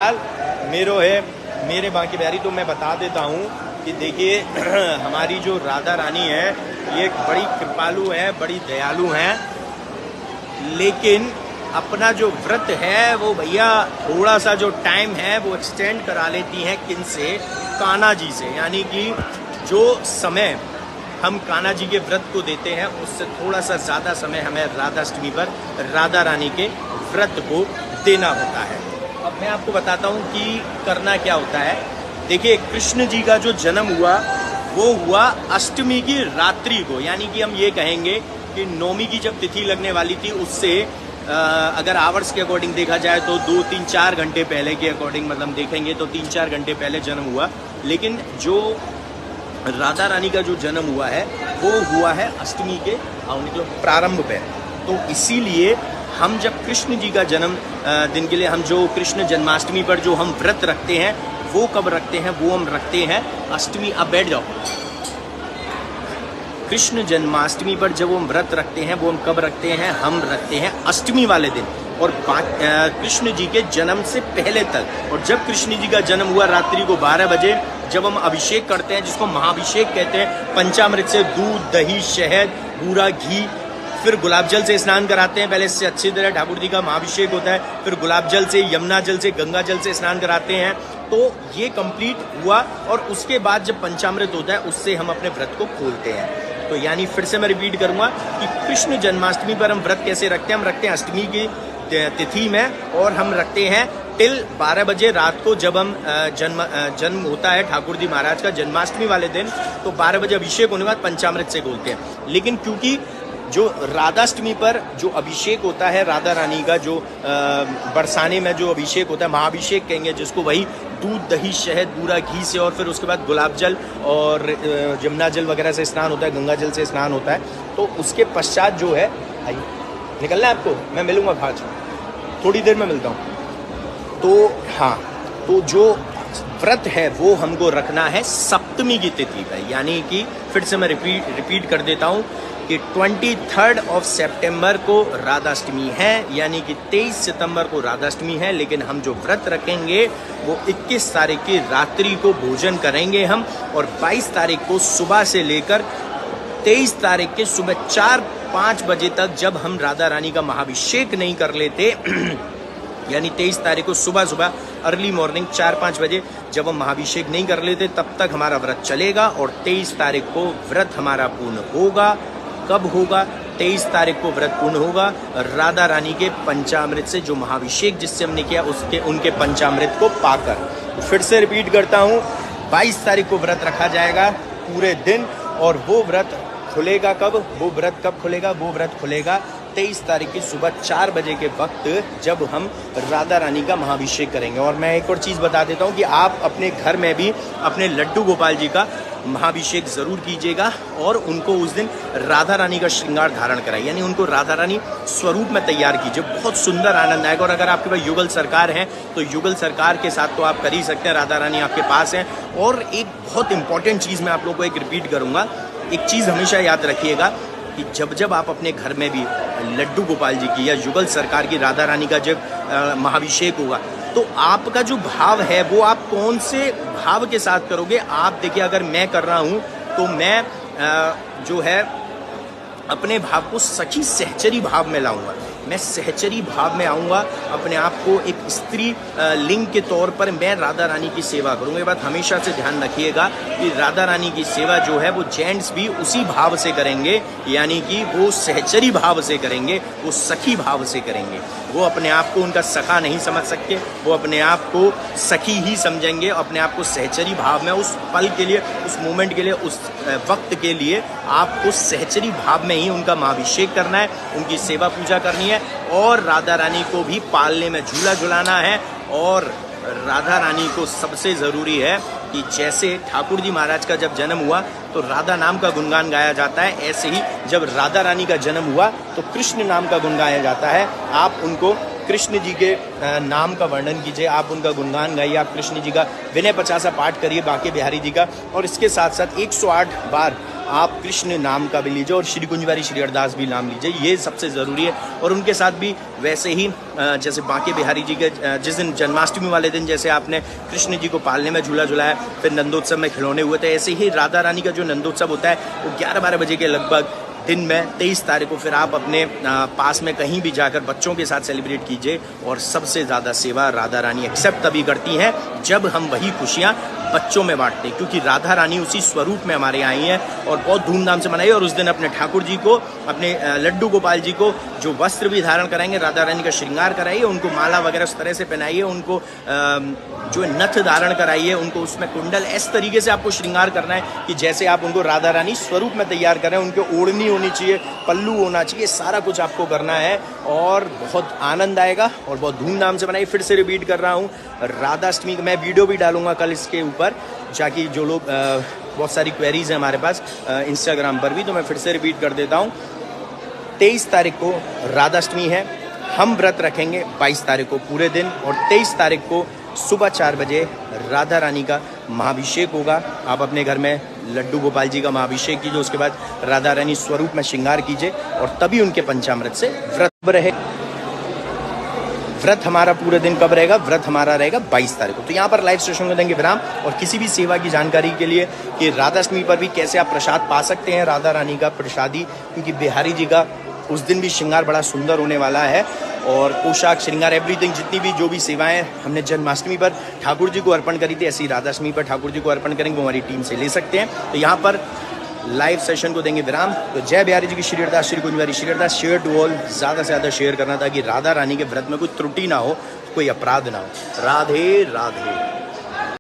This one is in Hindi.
मेरे बांके बिहारी। तो मैं बता देता हूँ कि देखिए हमारी जो राधा रानी है ये बड़ी कृपालु है, बड़ी दयालु हैं, लेकिन अपना जो व्रत है वो भैया थोड़ा सा जो टाइम है वो एक्सटेंड करा लेती हैं। किन से? कान्हा जी से। यानी कि जो समय हम कान्हा जी के व्रत को देते हैं उससे थोड़ा सा ज़्यादा समय हमें राधाष्टमी पर राधा रानी के व्रत को देना होता है। अब मैं आपको बताता हूँ कि करना क्या होता है। देखिए, कृष्ण जी का जो जन्म हुआ वो हुआ अष्टमी की रात्रि को। यानी कि हम ये कहेंगे कि नौमी की जब तिथि लगने वाली थी उससे अगर आवर्स के अकॉर्डिंग देखा जाए तो 2-3-4 घंटे पहले के अकॉर्डिंग मतलब देखेंगे तो 3-4 घंटे पहले जन्म हुआ। लेकिन जो राधा रानी का जो जन्म हुआ है वो हुआ है अष्टमी के प्रारंभ पे। तो इसीलिए हम जब कृष्ण जी का जन्म दिन के लिए हम जो कृष्ण जन्माष्टमी पर जो हम व्रत रखते हैं वो कब रखते हैं? वो हम रखते हैं अष्टमी। अब बैठ जाओ। कृष्ण जन्माष्टमी पर जब हम व्रत रखते हैं वो हम कब रखते हैं? हम रखते हैं अष्टमी वाले दिन और कृष्ण जी के जन्म से पहले तक। और जब कृष्ण जी का जन्म हुआ रात्रि को 12 बजे जब हम अभिषेक करते हैं, जिसको महाभिषेक कहते हैं, पंचामृत से दूध, दही, शहद, बूरा, घी, फिर गुलाब जल से स्नान कराते हैं। पहले इससे अच्छी तरह ठाकुर जी का महाभिषेक होता है, फिर गुलाब जल से, यमुना जल से, गंगा जल से स्नान कराते हैं। तो ये कंप्लीट हुआ और उसके बाद जब पंचामृत होता है उससे हम अपने व्रत को खोलते हैं। तो यानी फिर से मैं रिपीट करूंगा कि कृष्ण जन्माष्टमी पर हम व्रत कैसे रखते हैं? हम रखते हैं अष्टमी की तिथि में और हम रखते हैं टिल 12 बजे रात को। जब हम जन्म होता है ठाकुर जी महाराज का जन्माष्टमी वाले दिन, तो 12 बजे अभिषेक होने के बाद पंचामृत से खोलते हैं। लेकिन क्योंकि जो राधाष्टमी पर जो अभिषेक होता है राधा रानी का, जो बरसाने में जो अभिषेक होता है, महाभिषेक कहेंगे जिसको, वही दूध, दही, शहद, बूरा, घी से, और फिर उसके बाद गुलाब जल और यमुना जल वगैरह से स्नान होता है, गंगा जल से स्नान होता है। तो उसके पश्चात जो है, आइए निकलना है आपको, मैं मिलूंगा आज, थोड़ी देर में मिलता हूँ। तो हाँ, तो जो व्रत है वो हमको रखना है सप्तमी की तिथि पर। यानी कि फिर से मैं रिपीट कर देता हूँ कि 23 सितंबर को राधाष्टमी है, यानी कि 23 सितंबर को राधाष्टमी है। लेकिन हम जो व्रत रखेंगे वो 21 तारीख की रात्रि को भोजन करेंगे हम, और 22 तारीख को सुबह से लेकर 23 तारीख के सुबह 4-5 बजे तक जब हम राधा रानी का महाभिषेक नहीं कर लेते यानी 23 तारीख को सुबह अर्ली मॉर्निंग 4-5 बजे जब हम महाभिषेक नहीं कर लेते तब तक हमारा व्रत चलेगा। और 23 तारीख को व्रत हमारा पूर्ण होगा। कब होगा? 23 तारीख को व्रत पूर्ण होगा राधा रानी के पंचामृत से, जो महाभिषेक जिससे हमने किया उनके पंचामृत को पाकर। तो फिर से रिपीट करता हूँ, 22 तारीख को व्रत रखा जाएगा पूरे दिन, और वो व्रत खुलेगा कब? वो व्रत कब खुलेगा? वो व्रत खुलेगा 23 तारीख की सुबह 4 बजे के वक्त जब हम राधा रानी का महाभिषेक करेंगे। और मैं एक और चीज़ बता देता हूँ कि आप अपने घर में भी अपने लड्डू गोपाल जी का महाभिषेक जरूर कीजिएगा और उनको उस दिन राधा रानी का श्रृंगार धारण कराइए, यानी उनको राधा रानी स्वरूप में तैयार कीजिए। बहुत सुंदर आनंद आएगा। और अगर आपके पास युगल सरकार है तो युगल सरकार के साथ तो आप कर ही सकते हैं, राधा रानी आपके पास है। और एक बहुत इंपॉर्टेंट चीज़ मैं आप लोगों को एक रिपीट करूँगा, एक चीज़ हमेशा याद रखिएगा कि जब आप अपने घर में भी लड्डू गोपाल जी की या युगल सरकार की राधा रानी का जब महाभिषेक होगा तो आपका जो भाव है वो आप कौन से भाव के साथ करोगे? आप देखिए, अगर मैं कर रहा हूँ तो मैं जो है अपने भाव को सखी सहचरी भाव में लाऊंगा। मैं सहचरी भाव में आऊँगा, अपने आप को एक स्त्री लिंग के तौर पर मैं राधा रानी की सेवा करूँगा। ये बात हमेशा से ध्यान रखिएगा कि राधा रानी की सेवा जो है वो जेंट्स भी उसी भाव से करेंगे, यानी कि वो सहचरी भाव से करेंगे, वो सखी भाव से करेंगे। वो अपने आप को उनका सखा नहीं समझ सकते, वो अपने आप को सखी ही समझेंगे। अपने आप को सहचरी भाव में उस पल के लिए, उस मोमेंट के लिए, उस वक्त के लिए आपको सहचरी भाव में ही उनका महाभिषेक करना है, उनकी सेवा पूजा करनी है और राधा रानी को भी पालने में झूला झुलाना है। और राधा रानी को सबसे ज़रूरी है कि जैसे ठाकुर जी महाराज का जब जन्म हुआ तो राधा नाम का गुणगान गाया जाता है, ऐसे ही जब राधा रानी का जन्म हुआ तो कृष्ण नाम का गुण गाया जाता है। आप उनको कृष्ण जी के नाम का वर्णन कीजिए, आप उनका गुणगान गाइए, आप कृष्ण जी का विनय 50 पाठ करिए बांके बिहारी जी का, और इसके साथ साथ 108 बार आप कृष्ण नाम का भी लीजिए और श्री कुंजवारी श्री अरदास भी नाम लीजिए, ये सबसे ज़रूरी है। और उनके साथ भी वैसे ही जैसे बांके बिहारी जी के जिस दिन जन्माष्टमी वाले दिन जैसे आपने कृष्ण जी को पालने में झूला झुलाया, फिर नंदोत्सव में खिलौने हुए थे, ऐसे ही राधा रानी का जो नंदोत्सव होता है वो 11-12 बजे के लगभग दिन में 23 तारीख को फिर आप अपने पास में कहीं भी जाकर बच्चों के साथ सेलिब्रेट कीजिए। और सबसे ज़्यादा सेवा राधा रानी एक्सेप्ट तभी करती हैं जब हम वही खुशियाँ बच्चों में बांटते हैं, क्योंकि राधा रानी उसी स्वरूप में हमारे यहाँ आई हैं और बहुत धूमधाम से मनाइए। और उस दिन अपने ठाकुर जी को, अपने लड्डू गोपाल जी को जो वस्त्र भी धारण कराएंगे, राधा रानी का श्रृंगार कराइए, उनको माला वगैरह उस तरह से पहनाइए, उनको जो नथ धारण कराइए, उनको उसमें कुंडल, इस तरीके से आपको श्रृंगार करना है कि जैसे आप उनको राधा रानी स्वरूप में तैयार करें। उनके ओढ़नी होनी चाहिए, पल्लू होना चाहिए, सारा कुछ आपको करना है और बहुत आनंद आएगा और बहुत धूमधाम से बनाइए। फिर से रिपीट कर रहा हूँ, राधाष्टमी मैं वीडियो भी डालूंगा कल इसके ऊपर, जाकि जो लोग बहुत सारी क्वेरीज हैं हमारे पास इंस्टाग्राम पर भी, तो मैं फिर से रिपीट कर देता हूँ। 23 तारीख को राधाष्टमी है, हम व्रत रखेंगे 22 तारीख को पूरे दिन, और 23 तारीख को सुबह 4 बजे राधा रानी का महाभिषेक होगा। आप अपने घर में लड्डू गोपाल जी का महाभिषेक कीजिए, उसके बाद राधा रानी स्वरूप में श्रृंगार कीजिए और तभी उनके पंचामृत से व्रत रहे। व्रत हमारा पूरे दिन कब रहेगा? व्रत हमारा रहेगा 22 तारीख को। तो यहाँ पर लाइव सेशन को देंगे विराम। और किसी भी सेवा की जानकारी के लिए कि राधाष्टमी पर भी कैसे आप प्रसाद पा सकते हैं, राधा रानी का प्रसादी, क्योंकि बिहारी जी का उस दिन भी श्रृंगार बड़ा सुंदर होने वाला है और पोशाक, श्रृंगार, एवरीथिंग, जितनी भी जो भी सेवाएं हमने जन्माष्टमी पर ठाकुर जी को अर्पण करी थी, ऐसी राधाष्टमी पर ठाकुर जी को अर्पण करेंगे, वो हमारी टीम से ले सकते हैं। तो यहाँ पर लाइव सेशन को देंगे विराम। तो जय बिहारी जी की श्री अरदास, श्री कुंजवारी श्री अरदास। शेयर टू ऑल, ज़्यादा से ज़्यादा शेयर करना ताकि राधा रानी के व्रत में कोई त्रुटि ना हो, कोई अपराध ना हो। राधे राधे।